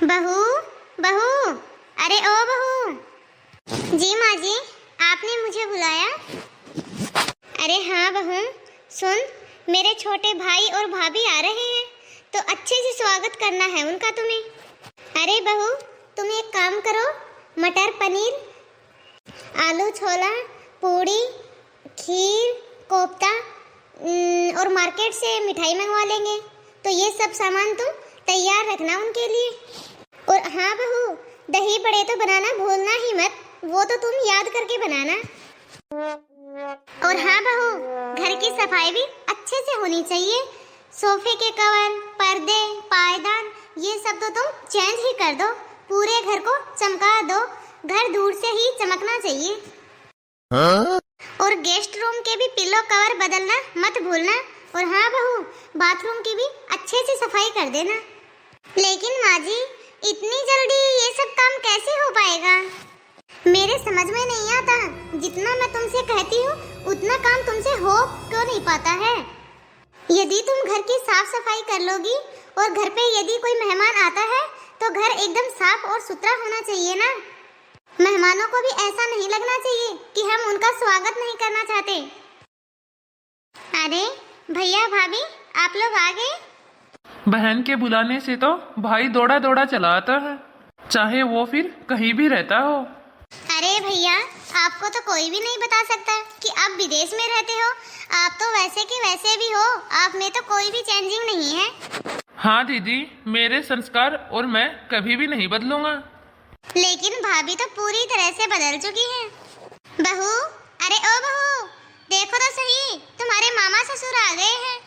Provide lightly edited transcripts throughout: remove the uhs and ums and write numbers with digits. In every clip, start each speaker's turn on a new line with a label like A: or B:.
A: बहू बहू, अरे ओ बहू। जी माँ जी, आपने मुझे बुलाया? अरे हाँ बहू, सुन, मेरे छोटे भाई और भाभी आ रहे हैं तो अच्छे से स्वागत करना है उनका तुम्हें। अरे बहू, तुम एक काम करो, मटर पनीर, आलू छोला, पूड़ी, खीर, कोफ्ता और मार्केट से मिठाई मंगवा लेंगे। तो ये सब सामान तुम तैयार रखना उनके लिए। और हाँ बहू, दही बड़े तो बनाना भूलना ही मत, वो तो तुम याद करके बनाना। और हाँ बहू, घर की सफाई भी अच्छे से होनी चाहिए। सोफे के कवर, पर्दे, पायदान, ये सब तो तुम चेंज ही कर दो, पूरे घर को चमका दो। घर दूर से ही चमकना चाहिए। और गेस्ट रूम के भी पिलो कवर बदलना मत भूलना। और हाँ बहू, बाथरूम की भी अच्छे से सफाई कर देना। लेकिन माँ जी, इतनी जल्दी ये सब काम कैसे हो पाएगा? मेरे समझ में नहीं आता। जितना मैं तुमसे कहती हूँ उतना काम तुमसे हो क्यों नहीं पाता है? यदि तुम घर की साफ सफाई कर लोगी और घर पे यदि कोई मेहमान आता है तो घर एकदम साफ और सुथरा होना चाहिए ना। मेहमानों को भी ऐसा नहीं लगना चाहिए कि हम उनका स्वागत नहीं करना चाहते। अरे भैया भाभी, आप लोग आ गए?
B: बहन के बुलाने से तो भाई दौड़ा दौड़ा चला आता है, चाहे वो फिर कहीं भी रहता हो।
A: अरे भैया, आपको तो कोई भी नहीं बता सकता कि आप विदेश में रहते हो। आप तो वैसे के वैसे भी हो, आप में तो कोई भी चेंजिंग नहीं है।
B: हाँ दीदी, मेरे संस्कार और मैं कभी भी नहीं बदलूंगा।
A: लेकिन भाभी तो पूरी तरह से बदल चुकी है। बहू, अरे ओ बहू, देखो तो सही, तुम्हारे मामा ससुर आ गए हैं।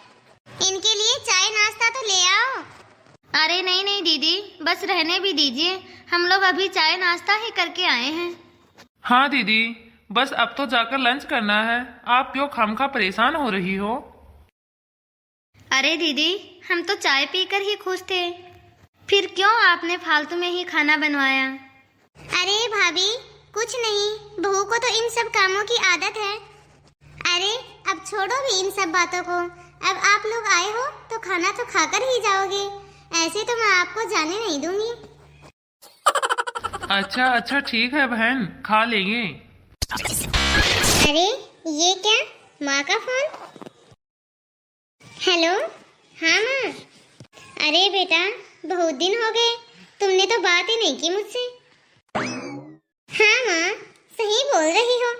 A: इनके लिए चाय नाश्ता तो ले आओ।
C: अरे नहीं नहीं दीदी, बस रहने भी दीजिए, हम लोग अभी चाय नाश्ता ही करके आए हैं।
B: हाँ दीदी, बस अब तो जाकर लंच करना है, आप क्यों खामखा परेशान हो रही हो?
C: अरे दीदी, हम तो चाय पीकर ही खुश थे, फिर क्यों आपने फालतू में ही खाना बनवाया?
A: अरे भाभी, कुछ नहीं, बहू को तो इन सब कामों की आदत है। अरे अब छोड़ो भी इन सब बातों को। अब आप लोग आए हो तो खाना तो खाकर ही जाओगे, ऐसे तो मैं आपको जाने नहीं दूंगी।
B: अच्छा अच्छा ठीक है बहन, खा लेंगे।
A: अरे ये क्या, माँ का फोन? हेलो, हाँ माँ। अरे बेटा, बहुत दिन हो गए, तुमने तो बात ही नहीं की मुझसे। हाँ माँ, सही बोल रही हो,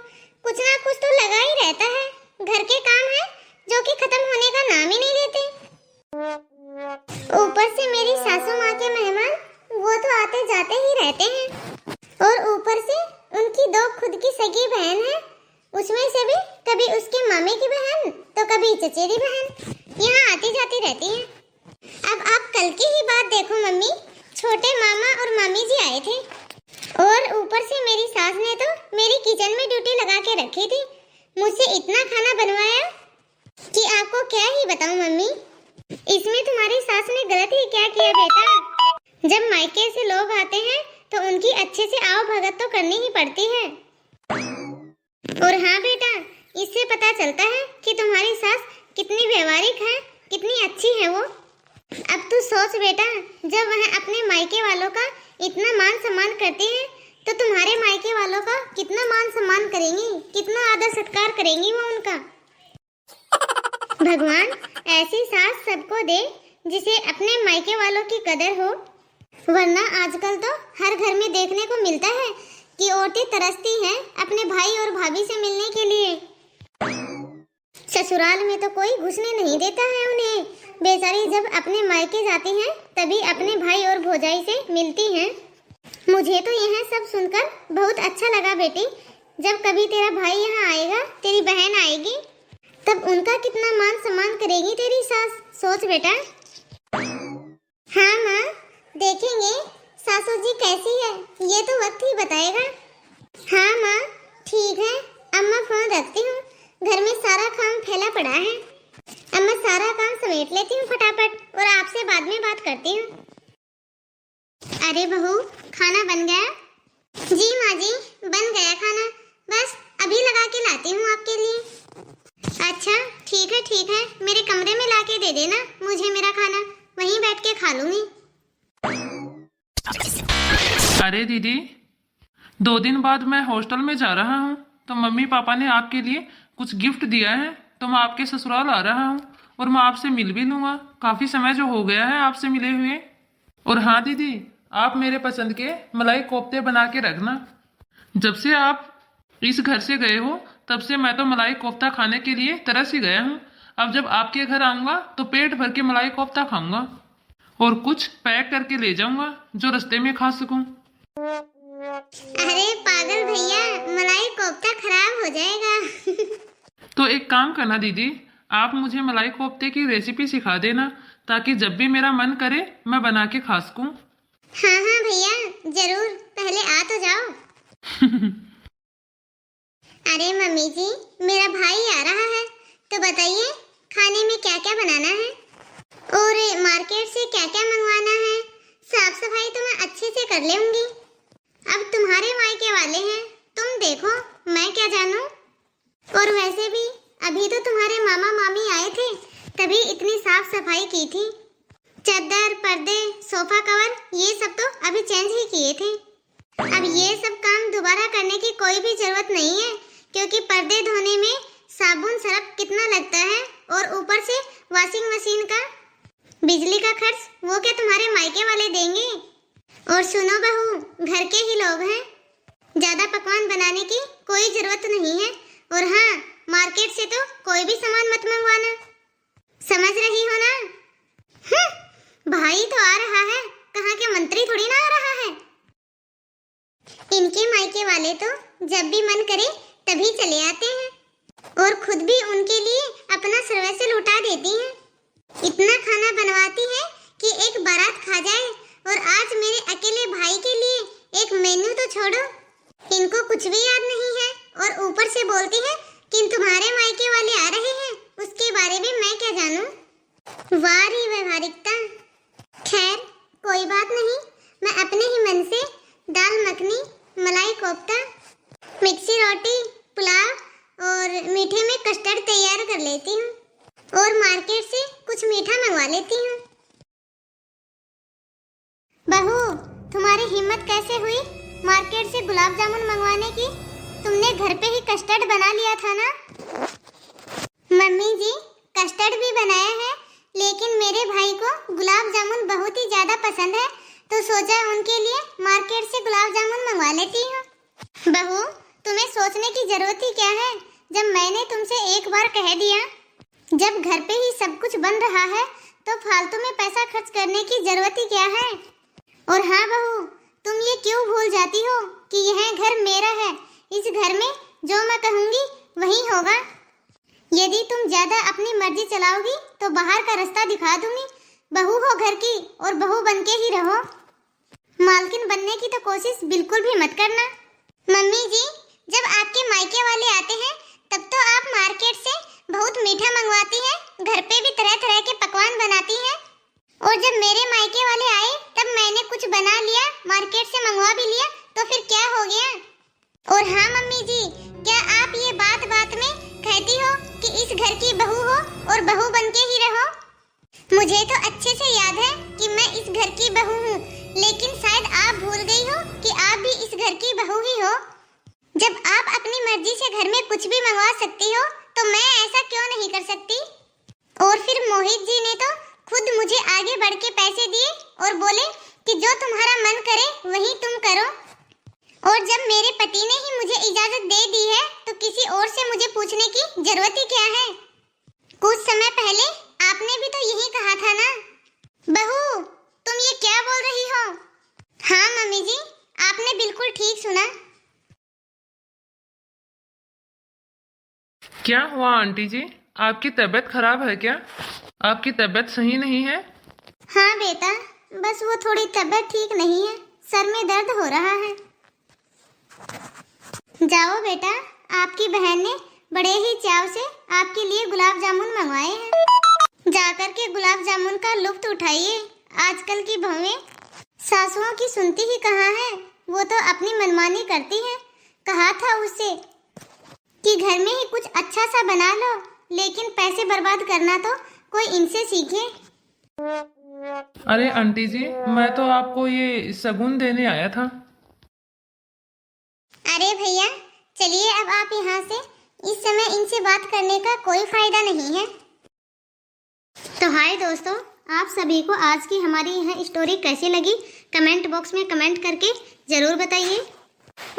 A: कुछ ना कुछ तो लगा ही रहता है। घर के काम है जो कि खत्म होने का नाम ही नहीं लेते। ऊपर से मेरी सासू माँ के मेहमान, वो तो आते जाते ही रहते हैं। और ऊपर से उनकी दो खुद की सगी बहन है, उसमें से भी कभी उसके मामे की बहन तो कभी चचेरी बहन यहाँ आती जाती रहती है। अब आप कल की ही बात देखो मम्मी, छोटे मामा और मामी जी आए थे और ऊपर से मेरी सास ने तो मेरी किचन में ड्यूटी लगा के रखी थी। मुझसे इतना खाना बनवाया कि आपको क्या ही बताऊं मम्मी। इसमें तुम्हारी सास ने गलत ही क्या किया बेटा? जब मायके से लोग आते हैं तो उनकी अच्छे से आओ भगत तो करनी ही पड़ती है। और हाँ बेटा, इससे पता चलता है कि तुम्हारी सास कितनी व्यवहारिक है, कितनी अच्छी है वो। अब तू सोच बेटा, जब वह अपने मायके वालों का इतना मान सम्मान करती है तो तुम्हारे मायके वालों का कितना मान सम्मान करेंगी, कितना आदर सत्कार करेंगी वो उनका। भगवान ऐसी सास सबको दे जिसे अपने मायके वालों की कदर हो, वरना आजकल तो हर घर में देखने को मिलता है कि औरतें तरसती हैं अपने भाई और भाभी से मिलने के लिए। ससुराल में तो कोई घुसने नहीं देता है उन्हें, बेचारी जब अपने मायके जाती हैं तभी अपने भाई और भौजाई से मिलती हैं। मुझे तो यह सब सुनकर बहुत अच्छा लगा बेटी। जब कभी तेरा भाई यहाँ आएगा, तेरी बहन आएगी, तब उनका कितना मान सम्मान करेगी तेरी सास, सोच बेटा। हाँ माँ, देखेंगे सासू जी कैसी है, ये तो वक्त ही बताएगा। हाँ माँ, ठीक है, अब मैं फोन रखती हूँ, घर में सारा काम फैला पड़ा है। अब मैं सारा काम समेट लेती हूँ फटाफट और आपसे बाद में बात करती हूँ। अरे बहू, खाना बन गया? जी माँ जी, बन गया खाना, बस अभी लगा के लाती हूँ आपके लिए। अच्छा ठीक है, मेरे कमरे में लाके दे देना मुझे मेरा खाना, वहीं बैठ के खा लूंगी।
B: अरे दीदी, 2 दिन बाद मैं हॉस्टल में जा रहा हूँ, तो मम्मी पापा ने आपके लिए कुछ गिफ्ट दिया है, तो मैं आपके ससुराल आ रहा हूँ और मैं आपसे मिल भी लूँगा। काफ़ी समय जो हो गया है आपसे मिले हुए। और हाँ दीदी, आप मेरे पसंद के मलाई कोफ्ते बना के रखना। जब से आप इस घर से गए हो तब से मैं तो मलाई कोफ्ता खाने के लिए तरस ही गया हूँ। अब जब आपके घर आऊँगा तो पेट भर के मलाई कोफ्ता खाऊंगा और कुछ पैक करके ले जाऊंगा जो रास्ते में खा सकूं।
A: अरे पागल भैया, मलाई कोफ्ता खराब हो जाएगा।
B: तो एक काम करना दीदी, आप मुझे मलाई कोफ्ते की रेसिपी सिखा देना ताकि जब भी मेरा मन करे मैं बना के खा सकूं।
A: हाँ हाँ भैया, जरूर, पहले आ तो जाओ। अरे मम्मी जी, मेरा भाई आ रहा है, तो बताइए खाने में क्या क्या बनाना है और मार्केट से क्या क्या मंगवाना है। साफ सफाई तो मैं अच्छे से कर लूंगी। अब तुम्हारे मायके वाले हैं, तुम देखो, मैं क्या जानूं। और वैसे भी अभी तो तुम्हारे मामा मामी आए थे, तभी इतनी साफ सफाई की थी। चादर, पर्दे, सोफा कवर, ये सब तो अभी चेंज ही किए थे। अब ये सब काम दोबारा करने की कोई भी जरूरत नहीं है, क्योंकि पर्दे धोने में साबुन सरफ कितना लगता है और ऊपर से वॉशिंग मशीन का बिजली का खर्च वो क्या तुम्हारे मायके वाले देंगे। और सुनो बहू, घर के ही लोग हैं, ज्यादा पकवान बनाने की कोई जरूरत नहीं है। और हाँ, मार्केट से तो कोई भी सामान मत मंगवाना, समझ रही हो ना। भाई तो आ रहा है, कहाँ के मंत्री थोड़ी ना आ रहा है। इनके मायके वाले तो जब भी मन करे तभी चले आते हैं और खुद भी उनके लिए अपना सर्वस्व लुटा देती हैं। इतना खाना बनवाती है कि एक बारात खा जाए, और आज मेरे अकेले भाई के लिए एक मेन्यू तो छोड़ो, इनको कुछ भी याद नहीं है। और ऊपर से बोलती है कि तुम्हारे मायके वाले आ रहे हैं, उसके बारे में मैं क्या जानूं। वाह रे व्यवहारिकता। खैर कोई बात नहीं, मैं अपने ही मन से दाल मखनी, मलाई कोफ्ता, मिक्सी रोटी, पुलाव और मीठे में कस्टर्ड तैयार कर लेती हूँ और मार्केट से कुछ मीठा मंगवा लेती हूँ। बहू, तुम्हारी हिम्मत कैसे हुई मार्केट से गुलाब जामुन मंगवाने की? तुमने घर पे ही कस्टर्ड बना लिया था ना। मम्मी जी, कस्टर्ड भी बनाया है, लेकिन मेरे भाई को गुलाब जामुन बहुत ही ज्यादा पसंद है, तो सोचा उनके लिए मार्केट से गुलाब जामुन मंगवा लेती हूँ। बहू, तुम्हें सोचने की जरूरत ही क्या है, जब मैंने तुमसे एक बार कह दिया। जब घर पे ही सब कुछ बन रहा है तो फालतू में पैसा खर्च करने की जरूरत ही क्या है। और हाँ बहू, तुम ये क्यों भूल जाती हो कि यह घर मेरा है। इस घर में जो मैं कहूँगी वही होगा। यदि तुम ज्यादा अपनी मर्जी चलाओगी तो बाहर का रास्ता दिखा दूंगी। बहू हो घर की और बहू बन के ही रहो, मालकिन बनने की तो कोशिश बिल्कुल भी मत करना। मम्मी जी, जब आपके मायके वाले आते हैं तब तो आप मार्केट से बहुत मीठा मंगवाती हैं, घर पे भी तरह तरह के पकवान बनाती हैं। और जब मेरे मायके वाले आए तब मैंने कुछ बना लिया, मार्केट से मंगवा भी लिया, तो फिर क्या हो गया। और हाँ मम्मी जी, क्या आप ये बात बात में कहती हो कि इस घर की बहू हो और बहू बन के ही रहो। मुझे तो अच्छे से याद है कि मैं इस घर की बहू हूँ, लेकिन शायद आप भूल गई हो कि आप भी इस घर की बहू ही हो। जब आप अपनी मर्जी से घर में कुछ भी मंगवा सकती हो तो मैं ऐसा क्यों नहीं कर सकती। और फिर मोहित जी ने तो खुद मुझे आगे बढ़ के पैसे दिए और बोले कि जो तुम्हारा मन करे वही तुम करो। और जब मेरे पति ने ही मुझे इजाजत दे दी है तो किसी और से मुझे पूछने की जरूरत ही क्या है। कुछ समय पहले आपने भी तो यही कहा था ना। बहू, तुम ये क्या बोल रही हो। हाँ मम्मी जी, आपने बिल्कुल ठीक सुना।
B: क्या हुआ आंटी जी, आपकी तबीयत खराब है क्या? आपकी तबीयत सही नहीं है?
A: हाँ बेटा, बस वो थोड़ी तबीयत ठीक नहीं है, सर में दर्द हो रहा है। जाओ बेटा, आपकी बहन ने बड़े ही चाव से आपके लिए गुलाब जामुन मंगवाए हैं। जाकर के गुलाब जामुन का लुत्फ उठाइए। आजकल की बहुएं सासुओं की सुनती ही कहाँ है, वो तो अपनी मनमानी करती हैं। कहा था उससे कि घर में ही कुछ अच्छा सा बना लो, लेकिन पैसे बर्बाद करना तो कोई इनसे सीखे।
B: अरे आंटी जी, मैं तो आपको ये शगुन देने आया था।
A: अरे भैया चलिए, अब आप यहाँ से, इस समय इनसे बात करने का कोई फायदा नहीं है। तो हाय दोस्तों, आप सभी को आज की हमारी यह स्टोरी कैसी लगी कमेंट बॉक्स में कमेंट करके ज़रूर बताइए।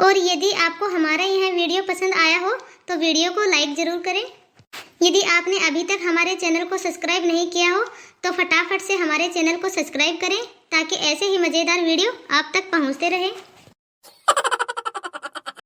A: और यदि आपको हमारा यह वीडियो पसंद आया हो तो वीडियो को लाइक ज़रूर करें। यदि आपने अभी तक हमारे चैनल को सब्सक्राइब नहीं किया हो तो फटाफट से हमारे चैनल को सब्सक्राइब करें ताकि ऐसे ही मज़ेदार वीडियो आप तक पहुंचते रहे।